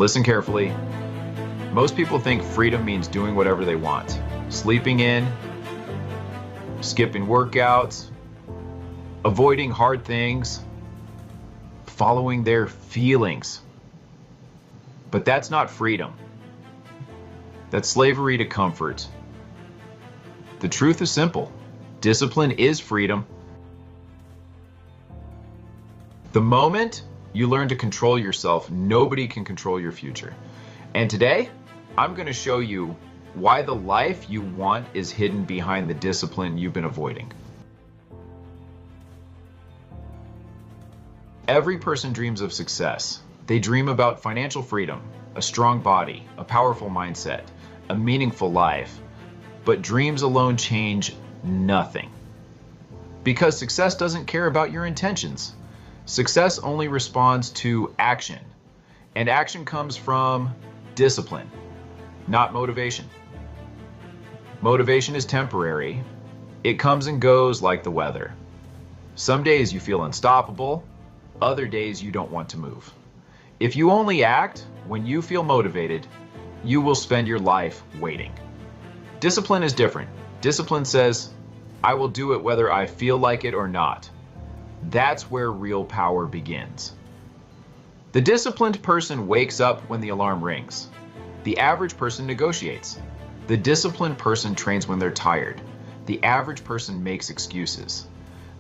Listen carefully. Most people think freedom means doing whatever they want. Sleeping in, skipping workouts, avoiding hard things, following their feelings. But that's not freedom. That's slavery to comfort. The truth is simple. Discipline is freedom. The moment you learn to control yourself, nobody can control your future. And today, I'm going to show you why the life you want is hidden behind the discipline you've been avoiding. Every person dreams of success. They dream about financial freedom, a strong body, a powerful mindset, a meaningful life. But dreams alone change nothing. Because success doesn't care about your intentions. Success only responds to action, and action comes from discipline, not motivation. Motivation is temporary. It comes and goes like the weather. Some days you feel unstoppable, other days you don't want to move. If you only act when you feel motivated, you will spend your life waiting. Discipline is different. Discipline says, I will do it whether I feel like it or not. That's where real power begins. The disciplined person wakes up when the alarm rings. The average person negotiates. The disciplined person trains when they're tired. The average person makes excuses.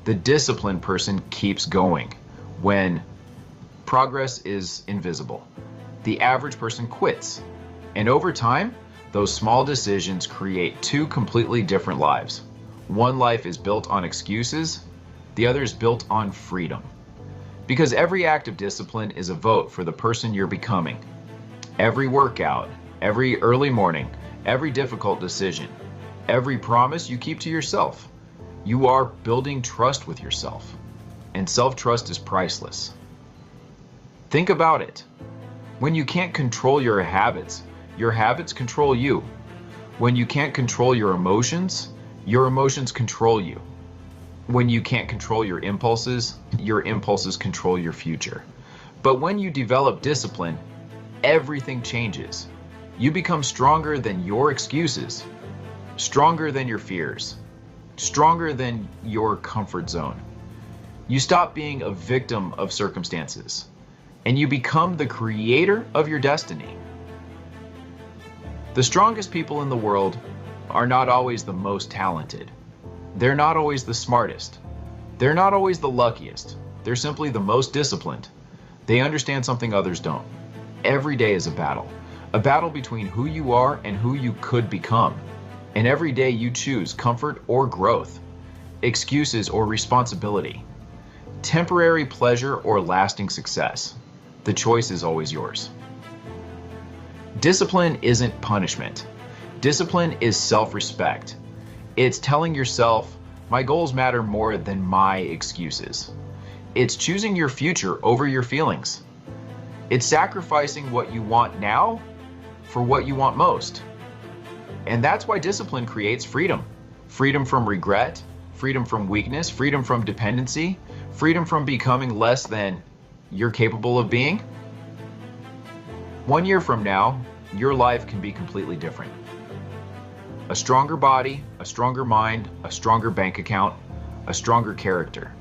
The disciplined person keeps going when progress is invisible. The average person quits. And over time, those small decisions create two completely different lives. One life is built on excuses. The other is built on freedom. Because every act of discipline is a vote for the person you're becoming. Every workout, every early morning, every difficult decision, every promise you keep to yourself. You are building trust with yourself. And self-trust is priceless. Think about it. When you can't control your habits control you. When you can't control your emotions control you. When you can't control your impulses control your future. But when you develop discipline, everything changes. You become stronger than your excuses, stronger than your fears, stronger than your comfort zone. You stop being a victim of circumstances, and you become the creator of your destiny. The strongest people in the world are not always the most talented. They're not always the smartest. They're not always the luckiest. They're simply the most disciplined. They understand something others don't. Every day is a battle between who you are and who you could become. And every day you choose comfort or growth, excuses or responsibility, temporary pleasure or lasting success. The choice is always yours. Discipline isn't punishment. Discipline is self-respect. It's telling yourself, my goals matter more than my excuses. It's choosing your future over your feelings. It's sacrificing what you want now for what you want most. And that's why discipline creates freedom. Freedom from regret, freedom from weakness, freedom from dependency, freedom from becoming less than you're capable of being. 1 year from now, your life can be completely different. A stronger body, a stronger mind, a stronger bank account, a stronger character.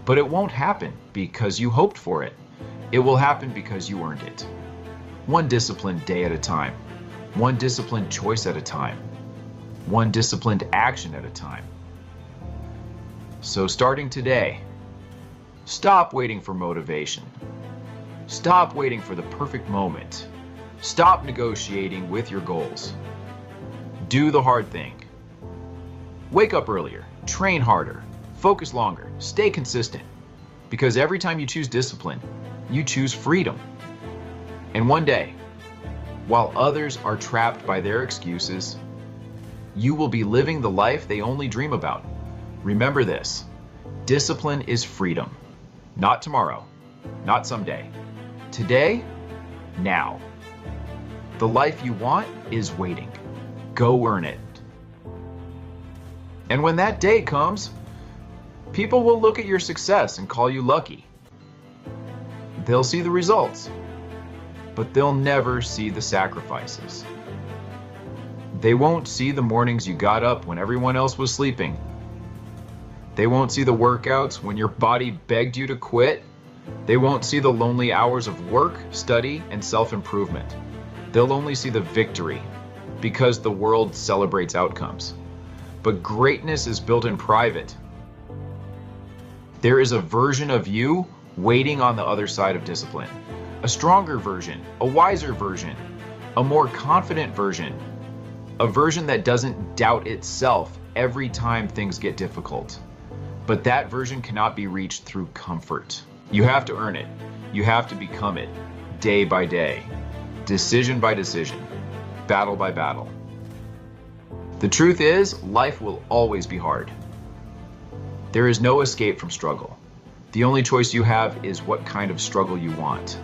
But it won't happen because you hoped for it. It will happen because you earned it. One disciplined day at a time. One disciplined choice at a time. One disciplined action at a time. So starting today, stop waiting for motivation. Stop waiting for the perfect moment. Stop negotiating with your goals. Do the hard thing. Wake up earlier, train harder, focus longer, stay consistent. Because every time you choose discipline, you choose freedom. And one day, while others are trapped by their excuses, you will be living the life they only dream about. Remember this, discipline is freedom. Not tomorrow, not someday. Today, now. The life you want is waiting. Go earn it. And when that day comes, people will look at your success and call you lucky. They'll see the results. but they'll never see the sacrifices. They won't see the mornings you got up when everyone else was sleeping. They won't see the workouts when your body begged you to quit. They won't see the lonely hours of work, study, and self-improvement. They'll only see the victory because the world celebrates outcomes. But greatness is built in private. There is a version of you waiting on the other side of discipline. A stronger version, a wiser version, a more confident version, a version that doesn't doubt itself every time things get difficult. But that version cannot be reached through comfort. You have to earn it. You have to become it, day by day, decision by decision, battle by battle. The truth is, life will always be hard. There is no escape from struggle. The only choice you have is what kind of struggle you want.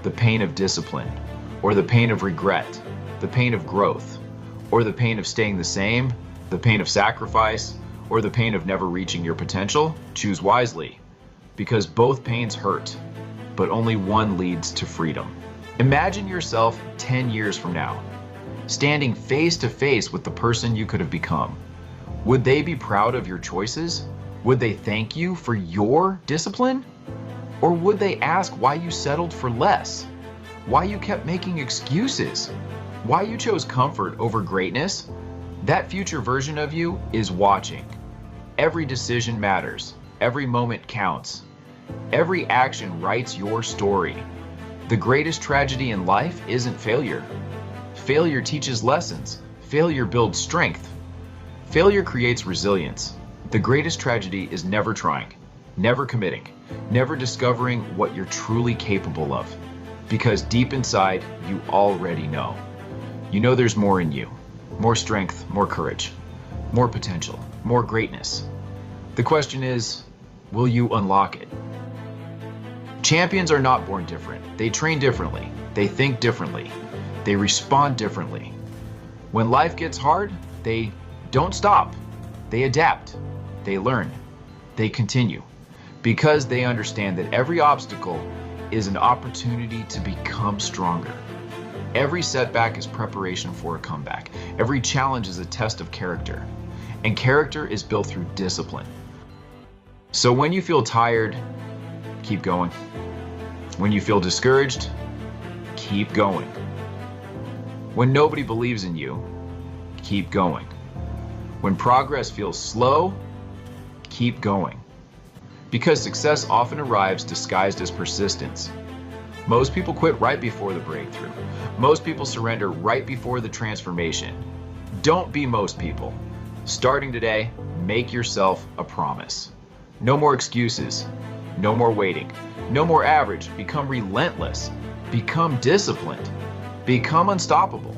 The pain of discipline, or the pain of regret, the pain of growth, or the pain of staying the same, the pain of sacrifice, or the pain of never reaching your potential. Choose wisely, because both pains hurt, but only one leads to freedom. Imagine yourself 10 years from now, standing face to face with the person you could have become. Would they be proud of your choices? Would they thank you for your discipline? Or would they ask why you settled for less? Why you kept making excuses? Why you chose comfort over greatness? That future version of you is watching. Every decision matters. Every moment counts. Every action writes your story. The greatest tragedy in life isn't failure. Failure teaches lessons. Failure builds strength. Failure creates resilience. The greatest tragedy is never trying, never committing, never discovering what you're truly capable of. Because deep inside, you already know. You know there's more in you. More strength, more courage, more potential, more greatness. The question is, will you unlock it? Champions are not born different. They train differently. They think differently. They respond differently. When life gets hard, they don't stop. They adapt. They learn. They continue. Because they understand that every obstacle is an opportunity to become stronger. Every setback is preparation for a comeback. Every challenge is a test of character. And character is built through discipline. So when you feel tired, keep going. When you feel discouraged, keep going. When nobody believes in you, keep going. When progress feels slow, keep going. Because success often arrives disguised as persistence. Most people quit right before the breakthrough. Most people surrender right before the transformation. Don't be most people. Starting today, make yourself a promise. No more excuses. No more waiting. No more average. Become relentless. Become disciplined. Become unstoppable.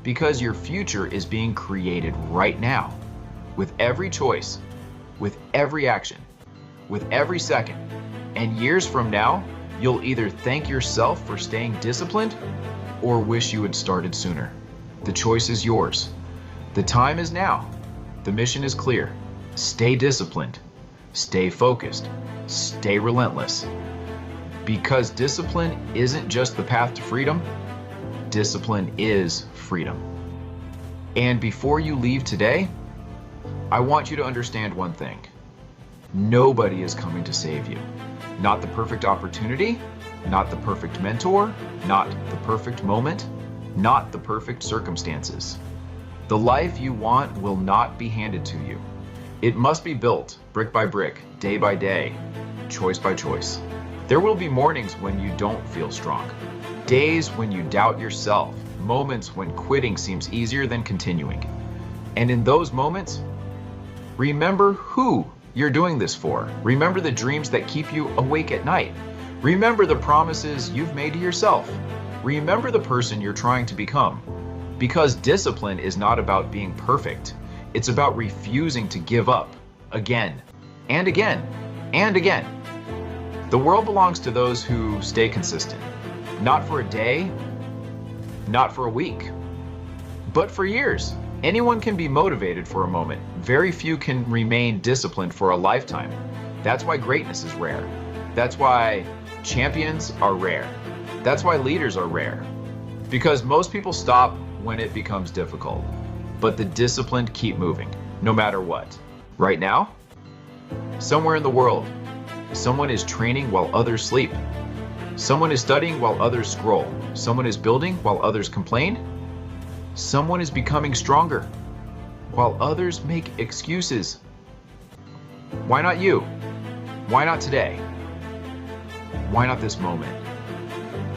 Because your future is being created right now. With every choice, with every action, with every second. And years from now, you'll either thank yourself for staying disciplined or wish you had started sooner. The choice is yours. The time is now. The mission is clear. Stay disciplined. Stay focused. Stay relentless. Because discipline isn't just the path to freedom. Discipline is freedom. And before you leave today, I want you to understand one thing. Nobody is coming to save you. Not the perfect opportunity, not the perfect mentor, not the perfect moment, not the perfect circumstances. The life you want will not be handed to you. It must be built brick by brick, day by day, choice by choice. There will be mornings when you don't feel strong, days when you doubt yourself, moments when quitting seems easier than continuing. And in those moments, remember who you're doing this for. Remember the dreams that keep you awake at night. Remember the promises you've made to yourself. Remember the person you're trying to become. Because discipline is not about being perfect. It's about refusing to give up again and again and again. The world belongs to those who stay consistent. Not for a day, not for a week, but for years. Anyone can be motivated for a moment. Very few can remain disciplined for a lifetime. That's why greatness is rare. That's why champions are rare. That's why leaders are rare. Because most people stop when it becomes difficult, but the disciplined keep moving, no matter what. Right now, somewhere in the world, someone is training while others sleep. Someone is studying while others scroll. Someone is building while others complain. Someone is becoming stronger while others make excuses. Why not you? Why not today? Why not this moment?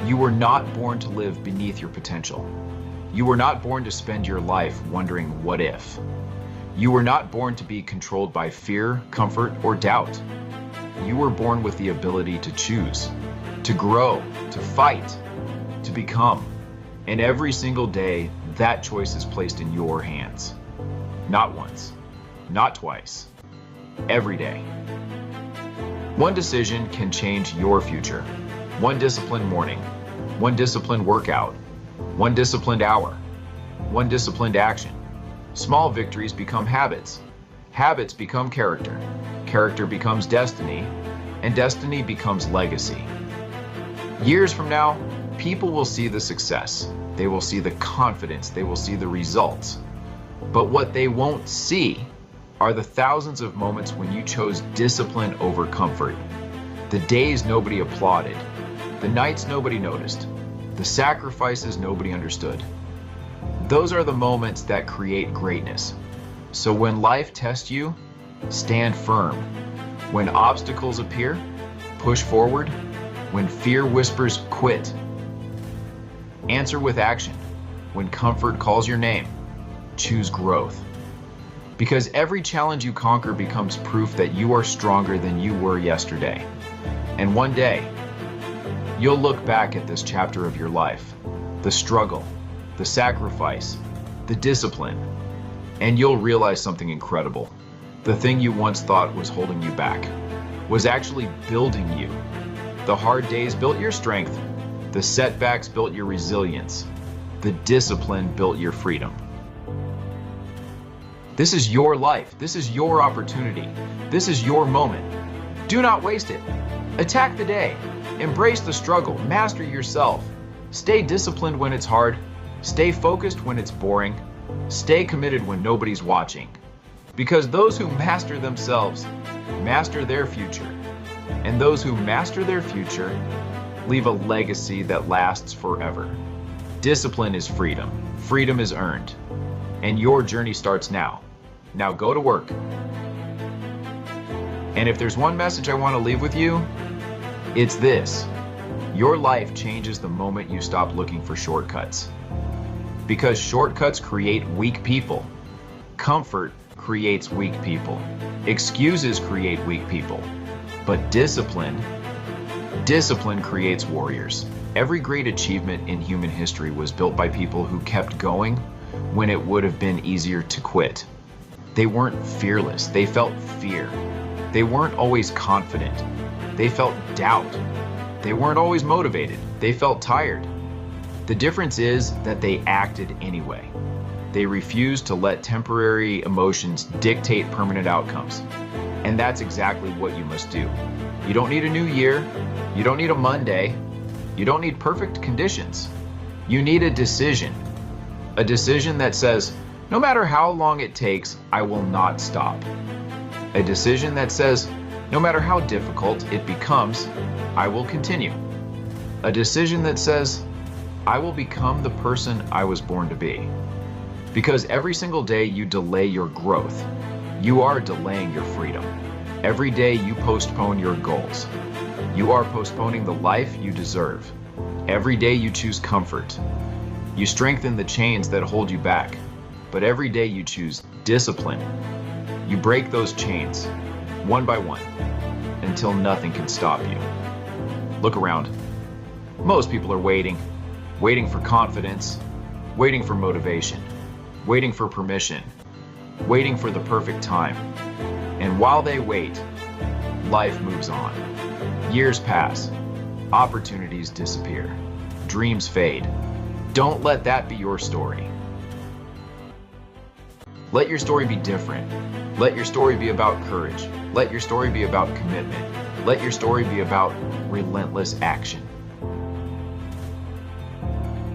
You were not born to live beneath your potential. You were not born to spend your life wondering what if. You were not born to be controlled by fear, comfort, or doubt. You were born with the ability to choose, to grow, to fight, to become. And every single day, that choice is placed in your hands. Not once, not twice, every day. One decision can change your future. One disciplined morning, one disciplined workout, one disciplined hour, one disciplined action. Small victories become habits. Habits become character. Character becomes destiny, and destiny becomes legacy. Years from now, people will see the success. They will see the confidence. They will see the results. But what they won't see are the thousands of moments when you chose discipline over comfort. The days nobody applauded. The nights nobody noticed. The sacrifices nobody understood. Those are the moments that create greatness. So when life tests you, stand firm. When obstacles appear, push forward. When fear whispers, quit. Answer with action. When comfort calls your name, choose growth. Because every challenge you conquer becomes proof that you are stronger than you were yesterday. And one day, you'll look back at this chapter of your life, the struggle, the sacrifice, the discipline, and you'll realize something incredible. The thing you once thought was holding you back was actually building you. The hard days built your strength. The setbacks built your resilience. The discipline built your freedom. This is your life. This is your opportunity. This is your moment. Do not waste it. Attack the day. Embrace the struggle. Master yourself. Stay disciplined when it's hard. Stay focused when it's boring. Stay committed when nobody's watching. Because those who master themselves master their future. And those who master their future leave a legacy that lasts forever. Discipline is freedom. Freedom is earned. And your journey starts now. Now go to work. And if there's one message I want to leave with you, it's this. Your life changes the moment you stop looking for shortcuts. Because shortcuts create weak people. Comfort creates weak people. Excuses create weak people. But discipline creates warriors. Every great achievement in human history was built by people who kept going when it would have been easier to quit. They weren't fearless. They felt fear. They weren't always confident. They felt doubt. They weren't always motivated. They felt tired. The difference is that they acted anyway. They refused to let temporary emotions dictate permanent outcomes. And that's exactly what you must do. You don't need a new year. You don't need a Monday. You don't need perfect conditions. You need a decision. A decision that says, no matter how long it takes, I will not stop. A decision that says, no matter how difficult it becomes, I will continue. A decision that says, I will become the person I was born to be. Because every single day you delay your growth, you are delaying your freedom. Every day you postpone your goals, you are postponing the life you deserve. Every day you choose comfort, you strengthen the chains that hold you back. But every day you choose discipline, you break those chains one by one until nothing can stop you. Look around. Most people are waiting for confidence, waiting for motivation, waiting for permission, waiting for the perfect time. And while they wait, life moves on. Years pass, opportunities disappear, dreams fade. Don't let that be your story. Let your story be different. Let your story be about courage. Let your story be about commitment. Let your story be about relentless action.